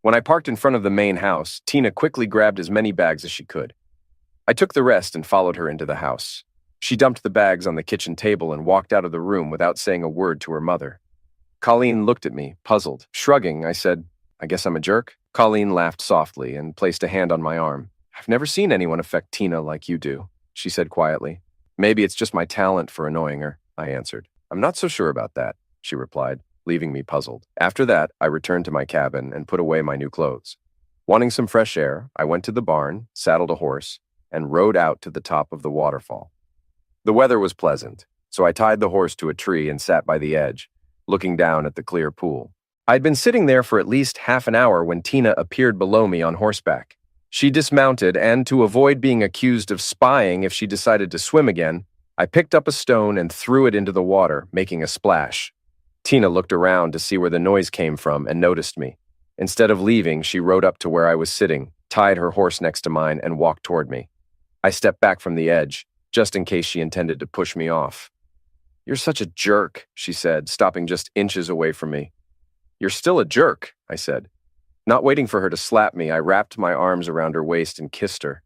Speaker 1: When I parked in front of the main house, Tina quickly grabbed as many bags as she could. I took the rest and followed her into the house. She dumped the bags on the kitchen table and walked out of the room without saying a word to her mother. Colleen looked at me, puzzled. Shrugging, I said, "I guess I'm a jerk?" Colleen laughed softly and placed a hand on my arm. "I've never seen anyone affect Tina like you do," she said quietly. "Maybe it's just my talent for annoying her," I answered. "I'm not so sure about that," she replied, leaving me puzzled. After that, I returned to my cabin and put away my new clothes. Wanting some fresh air, I went to the barn, saddled a horse, and rode out to the top of the waterfall. The weather was pleasant, so I tied the horse to a tree and sat by the edge, looking down at the clear pool. I'd been sitting there for at least half an hour when Tina appeared below me on horseback. She dismounted, and to avoid being accused of spying if she decided to swim again, I picked up a stone and threw it into the water, making a splash. Tina looked around to see where the noise came from and noticed me. Instead of leaving, she rode up to where I was sitting, tied her horse next to mine, and walked toward me. I stepped back from the edge, just in case she intended to push me off. "You're such a jerk," she said, stopping just inches away from me. "You're still a jerk," I said. Not waiting for her to slap me, I wrapped my arms around her waist and kissed her.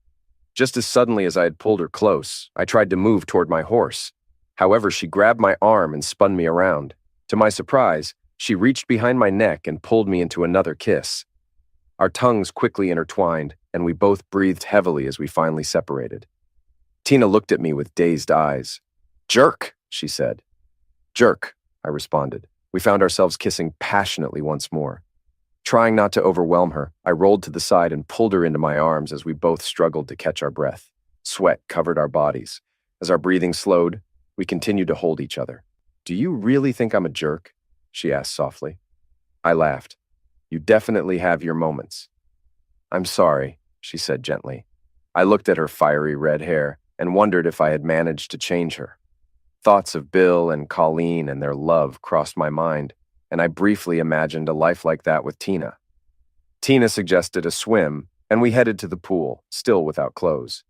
Speaker 1: Just as suddenly as I had pulled her close, I tried to move toward my horse. However, she grabbed my arm and spun me around. To my surprise, she reached behind my neck and pulled me into another kiss. Our tongues quickly intertwined, and we both breathed heavily as we finally separated. Tina looked at me with dazed eyes. "Jerk," she said. "Jerk," I responded. We found ourselves kissing passionately once more. Trying not to overwhelm her, I rolled to the side and pulled her into my arms as we both struggled to catch our breath. Sweat covered our bodies. As our breathing slowed, we continued to hold each other. "Do you really think I'm a jerk?" she asked softly. I laughed. "You definitely have your moments." "I'm sorry," she said gently. I looked at her fiery red hair and wondered if I had managed to change her. Thoughts of Bill and Colleen and their love crossed my mind, and I briefly imagined a life like that with Tina. Tina suggested a swim, and we headed to the pool, still without clothes.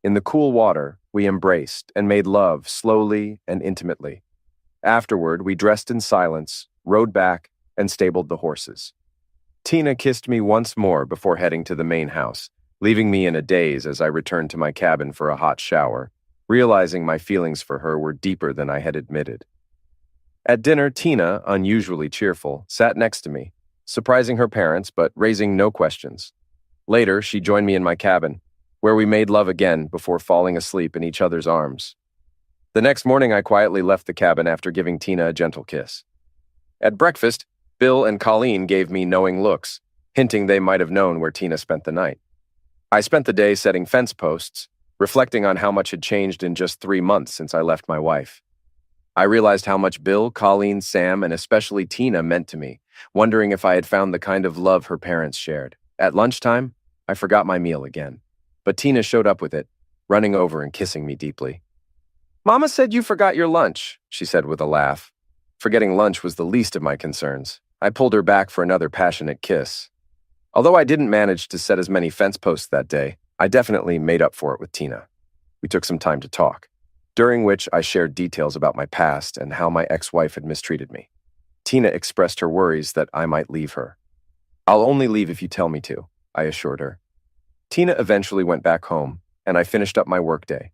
Speaker 1: In the cool water, we embraced and made love slowly and intimately. Afterward, we dressed in silence, rode back, and stabled the horses. Tina kissed me once more before heading to the main house, leaving me in a daze as I returned to my cabin for a hot shower, realizing my feelings for her were deeper than I had admitted. At dinner, Tina, unusually cheerful, sat next to me, surprising her parents but raising no questions. Later, she joined me in my cabin, where we made love again before falling asleep in each other's arms. The next morning, I quietly left the cabin after giving Tina a gentle kiss. At breakfast, Bill and Colleen gave me knowing looks, hinting they might have known where Tina spent the night. I spent the day setting fence posts, reflecting on how much had changed in just 3 months since I left my wife. I realized how much Bill, Colleen, Sam, and especially Tina meant to me, wondering if I had found the kind of love her parents shared. At lunchtime, I forgot my meal again, but Tina showed up with it, running over and kissing me deeply. "Mama said you forgot your lunch," she said with a laugh. Forgetting lunch was the least of my concerns. I pulled her back for another passionate kiss. Although I didn't manage to set as many fence posts that day, I definitely made up for it with Tina. We took some time to talk, during which I shared details about my past and how my ex-wife had mistreated me. Tina expressed her worries that I might leave her. "I'll only leave if you tell me to," I assured her. Tina eventually went back home, and I finished up my workday.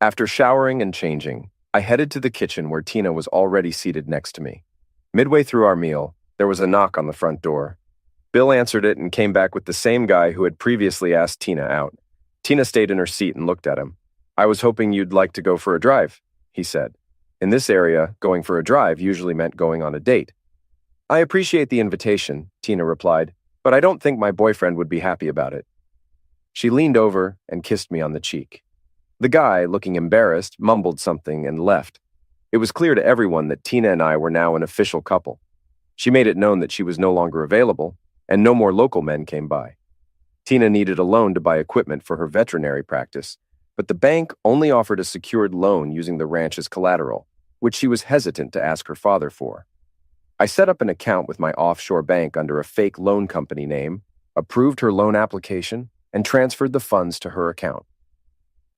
Speaker 1: After showering and changing, I headed to the kitchen where Tina was already seated next to me. Midway through our meal, there was a knock on the front door. Bill answered it and came back with the same guy who had previously asked Tina out. Tina stayed in her seat and looked at him. "I was hoping you'd like to go for a drive," he said. In this area, going for a drive usually meant going on a date. "I appreciate the invitation," Tina replied, "but I don't think my boyfriend would be happy about it." She leaned over and kissed me on the cheek. The guy, looking embarrassed, mumbled something and left. It was clear to everyone that Tina and I were now an official couple. She made it known that she was no longer available, and no more local men came by. Tina needed a loan to buy equipment for her veterinary practice, but the bank only offered a secured loan using the ranch as collateral, which she was hesitant to ask her father for. I set up an account with my offshore bank under a fake loan company name, approved her loan application, and transferred the funds to her account.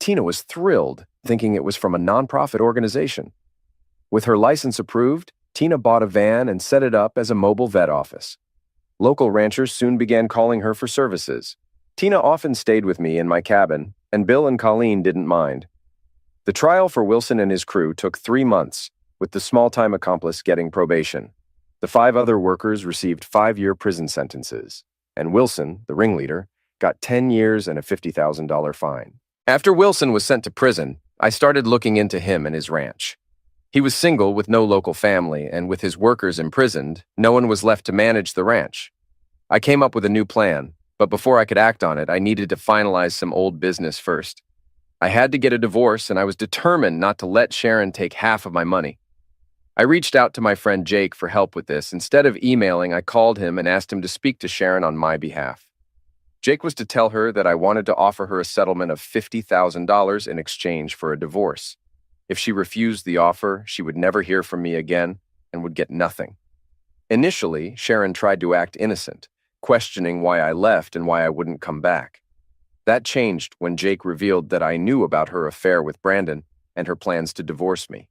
Speaker 1: Tina was thrilled, thinking it was from a nonprofit organization. With her license approved, Tina bought a van and set it up as a mobile vet office. Local ranchers soon began calling her for services. Tina often stayed with me in my cabin, and Bill and Colleen didn't mind. The trial for Wilson and his crew took 3 months, with the small-time accomplice getting probation. The 5 other workers received 5-year prison sentences, and Wilson, the ringleader, got 10 years and a $50,000 fine. After Wilson was sent to prison, I started looking into him and his ranch. He was single with no local family, and with his workers imprisoned, no one was left to manage the ranch. I came up with a new plan, But before I could act on it, I needed to finalize some old business first. I had to get a divorce, and I was determined not to let Sharon take half of my money. I reached out to my friend Jake for help with this. Instead of emailing, I called him and asked him to speak to Sharon on my behalf. Jake was to tell her that I wanted to offer her a settlement of $50,000 in exchange for a divorce. If she refused the offer, she would never hear from me again and would get nothing. Initially, Sharon tried to act innocent, questioning why I left and why I wouldn't come back. That changed when Jake revealed that I knew about her affair with Brandon and her plans to divorce me.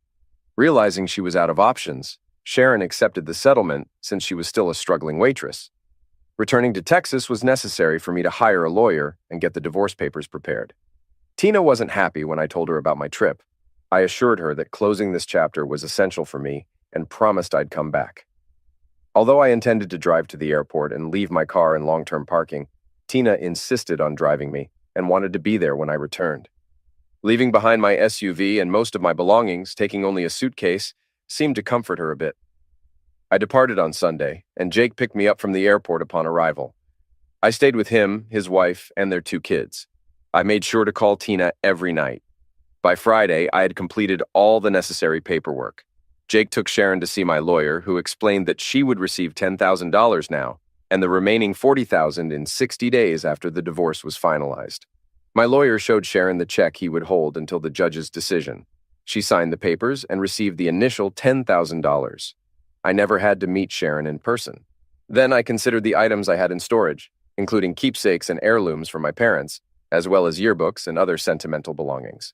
Speaker 1: Realizing she was out of options, Sharon accepted the settlement since she was still a struggling waitress. Returning to Texas was necessary for me to hire a lawyer and get the divorce papers prepared. Tina wasn't happy when I told her about my trip. I assured her that closing this chapter was essential for me and promised I'd come back. Although I intended to drive to the airport and leave my car in long-term parking, Tina insisted on driving me and wanted to be there when I returned. Leaving behind my SUV and most of my belongings, taking only a suitcase, seemed to comfort her a bit. I departed on Sunday, and Jake picked me up from the airport upon arrival. I stayed with him, his wife, and their 2 kids. I made sure to call Tina every night. By Friday, I had completed all the necessary paperwork. Jake took Sharon to see my lawyer, who explained that she would receive $10,000 now, and the remaining $40,000 in 60 days after the divorce was finalized. My lawyer showed Sharon the check he would hold until the judge's decision. She signed the papers and received the initial $10,000. I never had to meet Sharon in person. Then I considered the items I had in storage, including keepsakes and heirlooms from my parents, as well as yearbooks and other sentimental belongings.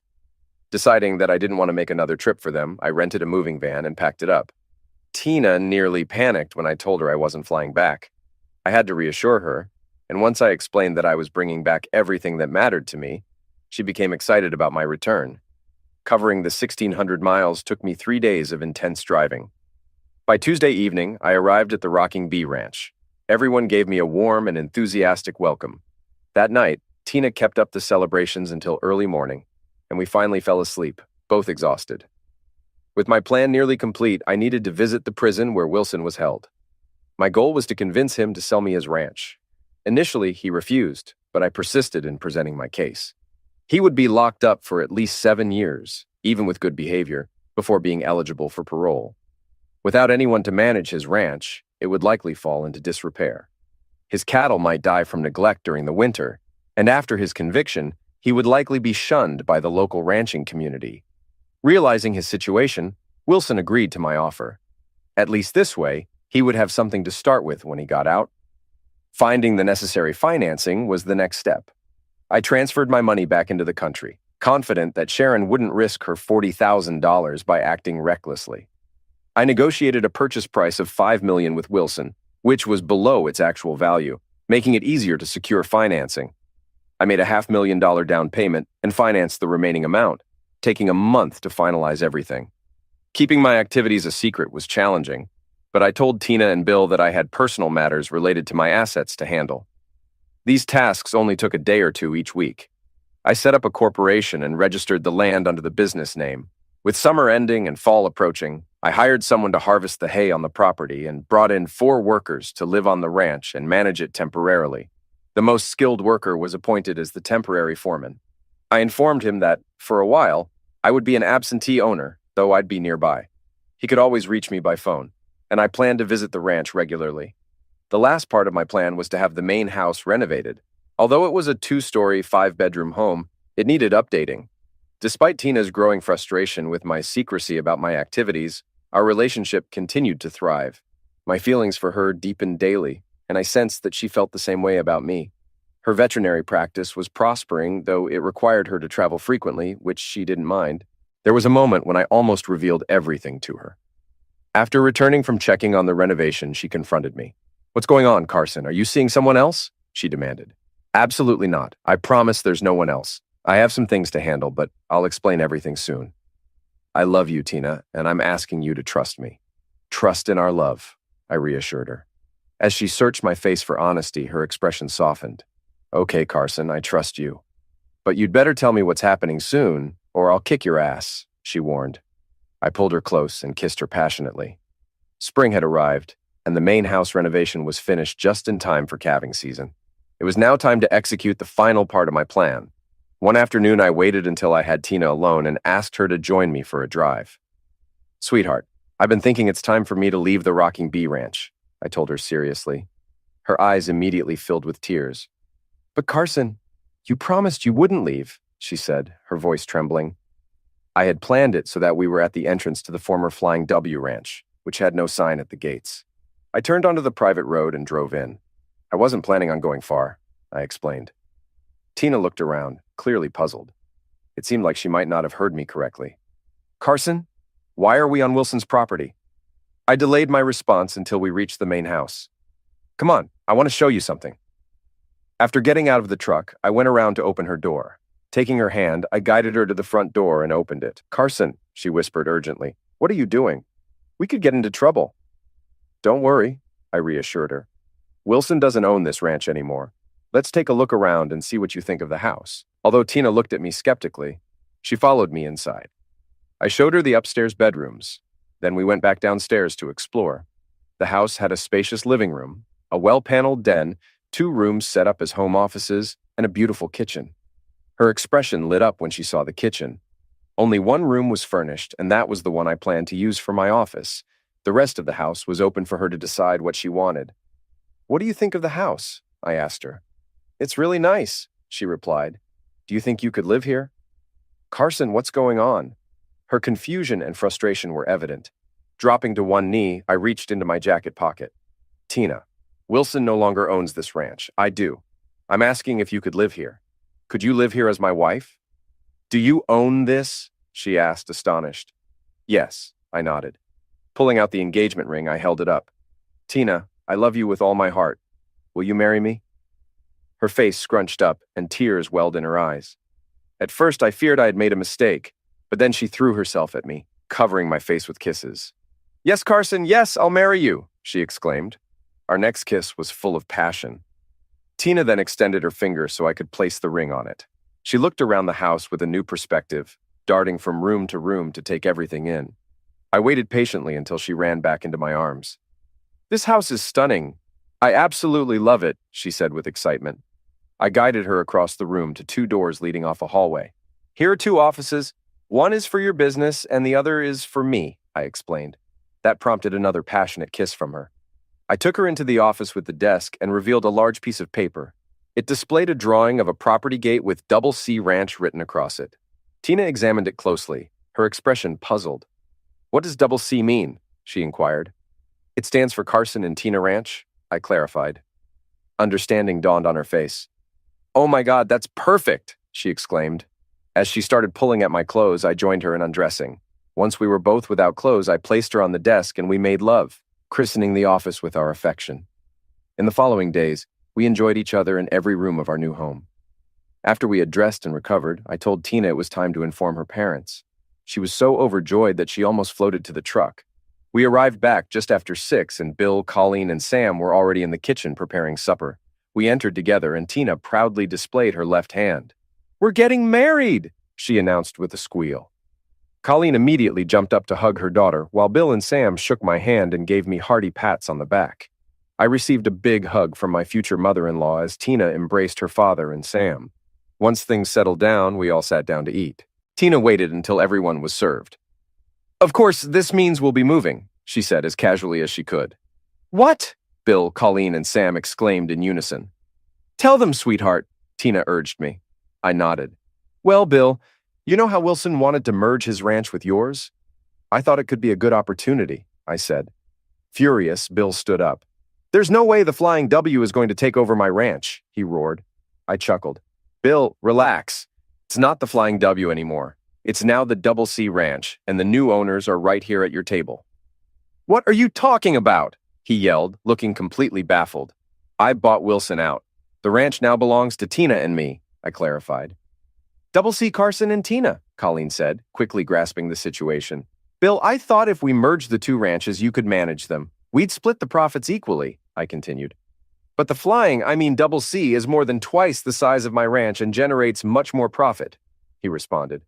Speaker 1: Deciding that I didn't want to make another trip for them, I rented a moving van and packed it up. Tina nearly panicked when I told her I wasn't flying back. I had to reassure her, and once I explained that I was bringing back everything that mattered to me, she became excited about my return. Covering the 1,600 miles took me 3 days of intense driving. By Tuesday evening, I arrived at the Rocking Bee Ranch. Everyone gave me a warm and enthusiastic welcome. That night, Tina kept up the celebrations until early morning, and we finally fell asleep, both exhausted. With my plan nearly complete, I needed to visit the prison where Wilson was held. My goal was to convince him to sell me his ranch. Initially, he refused, but I persisted in presenting my case. He would be locked up for at least 7 years, even with good behavior, before being eligible for parole. Without anyone to manage his ranch, it would likely fall into disrepair. His cattle might die from neglect during the winter, and after his conviction, he would likely be shunned by the local ranching community. Realizing his situation, Wilson agreed to my offer. At least this way, he would have something to start with when he got out. Finding the necessary financing was the next step. I transferred my money back into the country, confident that Sharon wouldn't risk her $40,000 by acting recklessly. I negotiated a purchase price of $5 million with Wilson, which was below its actual value, making it easier to secure financing. I made a $500,000 down payment and financed the remaining amount, taking a month to finalize everything. Keeping my activities a secret was challenging, but I told Tina and Bill that I had personal matters related to my assets to handle. These tasks only took a day or 2 each week. I set up a corporation and registered the land under the business name. With summer ending and fall approaching, I hired someone to harvest the hay on the property and brought in 4 workers to live on the ranch and manage it temporarily. The most skilled worker was appointed as the temporary foreman. I informed him that, for a while, I would be an absentee owner, though I'd be nearby. He could always reach me by phone, and I planned to visit the ranch regularly. The last part of my plan was to have the main house renovated. Although it was a 2-story, 5-bedroom home, it needed updating. Despite Tina's growing frustration with my secrecy about my activities, our relationship continued to thrive. My feelings for her deepened daily, and I sensed that she felt the same way about me. Her veterinary practice was prospering, though it required her to travel frequently, which she didn't mind. There was a moment when I almost revealed everything to her. After returning from checking on the renovation, she confronted me. "What's going on, Carson? Are you seeing someone else?" she demanded. "Absolutely not. I promise there's no one else. I have some things to handle, but I'll explain everything soon." "I love you, Tina, and I'm asking you to trust me." "Trust in our love," I reassured her. As she searched my face for honesty, her expression softened. "Okay, Carson, I trust you. But you'd better tell me what's happening soon, or I'll kick your ass," she warned. I pulled her close and kissed her passionately. Spring had arrived, and the main house renovation was finished just in time for calving season. It was now time to execute the final part of my plan. One afternoon, I waited until I had Tina alone and asked her to join me for a drive. "Sweetheart, I've been thinking it's time for me to leave the Rocking Bee Ranch," I told her seriously. Her eyes immediately filled with tears. "But Carson, you promised you wouldn't leave," she said, her voice trembling. I had planned it so that we were at the entrance to the former Flying W Ranch, which had no sign at the gates. I turned onto the private road and drove in. I wasn't planning on going far, I explained. Tina looked around, clearly puzzled. It seemed like she might not have heard me correctly. "Carson, why are we on Wilson's property?" I delayed my response until we reached the main house. "Come on, I want to show you something." After getting out of the truck, I went around to open her door. Taking her hand, I guided her to the front door and opened it. "Carson," she whispered urgently, "what are you doing? We could get into trouble." "Don't worry," I reassured her. "Wilson doesn't own this ranch anymore. Let's take a look around and see what you think of the house." Although Tina looked at me skeptically, she followed me inside. I showed her the upstairs bedrooms. Then we went back downstairs to explore. The house had a spacious living room, a well-paneled den, 2 rooms set up as home offices, and a beautiful kitchen. Her expression lit up when she saw the kitchen. Only one room was furnished, and that was the one I planned to use for my office. The rest of the house was open for her to decide what she wanted. "What do you think of the house?" I asked her. "It's really nice," she replied. "Do you think you could live here?" "Carson, what's going on?" Her confusion and frustration were evident. Dropping to one knee, I reached into my jacket pocket. "Tina, Wilson no longer owns this ranch. I do. I'm asking if you could live here. Could you live here as my wife?" "Do you own this?" she asked, astonished. "Yes," I nodded. Pulling out the engagement ring, I held it up. "Tina, I love you with all my heart. Will you marry me?" Her face scrunched up, and tears welled in her eyes. At first, I feared I had made a mistake, but then she threw herself at me, covering my face with kisses. "Yes, Carson, yes, I'll marry you," she exclaimed. Our next kiss was full of passion. Tina then extended her finger so I could place the ring on it. She looked around the house with a new perspective, darting from room to take everything in. I waited patiently until she ran back into my arms. "This house is stunning. I absolutely love it," she said with excitement. I guided her across the room to 2 doors leading off a hallway. "Here are 2 offices. One is for your business and the other is for me," I explained. That prompted another passionate kiss from her. I took her into the office with the desk and revealed a large piece of paper. It displayed a drawing of a property gate with Double C Ranch written across it. Tina examined it closely, her expression puzzled. "What does Double C mean?" she inquired. "It stands for Carson and Tina Ranch," I clarified. Understanding dawned on her face. "Oh my God, that's perfect!" she exclaimed. As she started pulling at my clothes, I joined her in undressing. Once we were both without clothes, I placed her on the desk and we made love, christening the office with our affection. In the following days, we enjoyed each other in every room of our new home. After we had dressed and recovered, I told Tina it was time to inform her parents. She was so overjoyed that she almost floated to the truck. We arrived back just after 6 and Bill, Colleen, and Sam were already in the kitchen preparing supper. We entered together and Tina proudly displayed her left hand. "We're getting married!" she announced with a squeal. Colleen immediately jumped up to hug her daughter, while Bill and Sam shook my hand and gave me hearty pats on the back. I received a big hug from my future mother-in-law as Tina embraced her father and Sam. Once things settled down, we all sat down to eat. Tina waited until everyone was served. "Of course, this means we'll be moving," she said as casually as she could. "What?" Bill, Colleen, and Sam exclaimed in unison. "Tell them, sweetheart," Tina urged me. I nodded. "Well, Bill, you know how Wilson wanted to merge his ranch with yours? I thought it could be a good opportunity," I said. Furious, Bill stood up. "There's no way the Flying W is going to take over my ranch," he roared. I chuckled. "Bill, relax. It's not the Flying W anymore. It's now the Double C Ranch, and the new owners are right here at your table." "What are you talking about?" he yelled, looking completely baffled. "I bought Wilson out. The ranch now belongs to Tina and me," I clarified. "Double C Carson and Tina," Colleen said, quickly grasping the situation. "Bill, I thought if we merged the 2 ranches, you could manage them. We'd split the profits equally," I continued. "But the Double C is more than twice the size of my ranch and generates much more profit," he responded.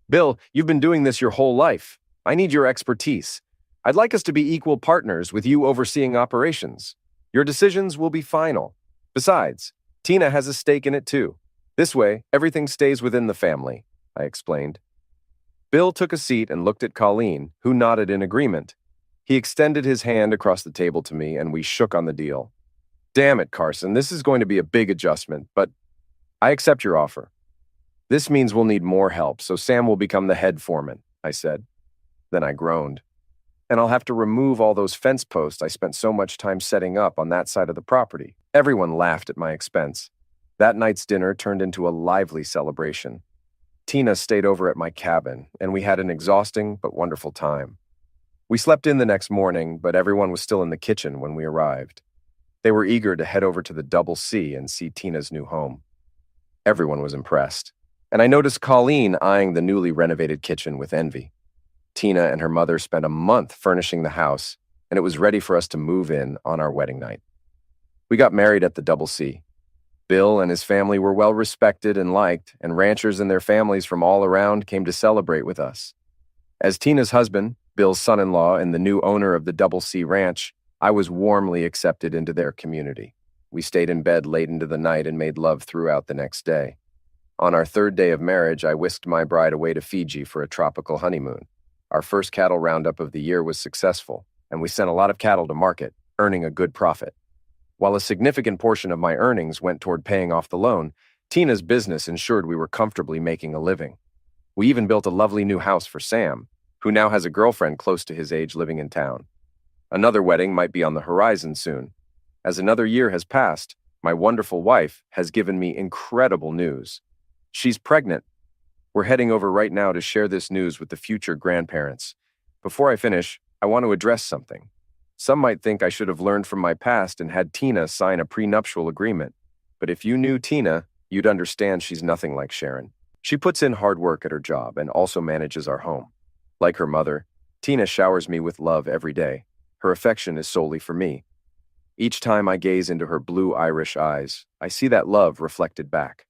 Speaker 1: "Bill, you've been doing this your whole life. I need your expertise. I'd like us to be equal partners with you overseeing operations. Your decisions will be final. Besides, Tina has a stake in it too. This way, everything stays within the family, I explained. Bill took a seat and looked at Colleen, who nodded in agreement. He extended his hand across the table to me, and we shook on the deal. Damn it, Carson, this is going to be a big adjustment, but I accept your offer. This means we'll need more help, so Sam will become the head foreman, I said. Then I groaned. And I'll have to remove all those fence posts I spent so much time setting up on that side of the property. Everyone laughed at my expense. That night's dinner turned into a lively celebration. Tina stayed over at my cabin, and we had an exhausting but wonderful time. We slept in the next morning, but everyone was still in the kitchen when we arrived. They were eager to head over to the Double C and see Tina's new home. Everyone was impressed, and I noticed Colleen eyeing the newly renovated kitchen with envy. Tina and her mother spent a month furnishing the house, and it was ready for us to move in on our wedding night. We got married at the Double C. Bill and his family were well respected and liked, and ranchers and their families from all around came to celebrate with us. As Tina's husband, Bill's son-in-law, and the new owner of the Double C Ranch, I was warmly accepted into their community. We stayed in bed late into the night and made love throughout the next day. On our third day of marriage, I whisked my bride away to Fiji for a tropical honeymoon. Our first cattle roundup of the year was successful, and we sent a lot of cattle to market, earning a good profit. While a significant portion of my earnings went toward paying off the loan, Tina's business ensured we were comfortably making a living. We even built a lovely new house for Sam, who now has a girlfriend close to his age living in town. Another wedding might be on the horizon soon. As another year has passed, my wonderful wife has given me incredible news. She's pregnant. We're heading over right now to share this news with the future grandparents. Before I finish, I want to address something. Some might think I should have learned from my past and had Tina sign a prenuptial agreement. But if you knew Tina, you'd understand she's nothing like Sharon. She puts in hard work at her job and also manages our home. Like her mother, Tina showers me with love every day. Her affection is solely for me. Each time I gaze into her blue Irish eyes, I see that love reflected back.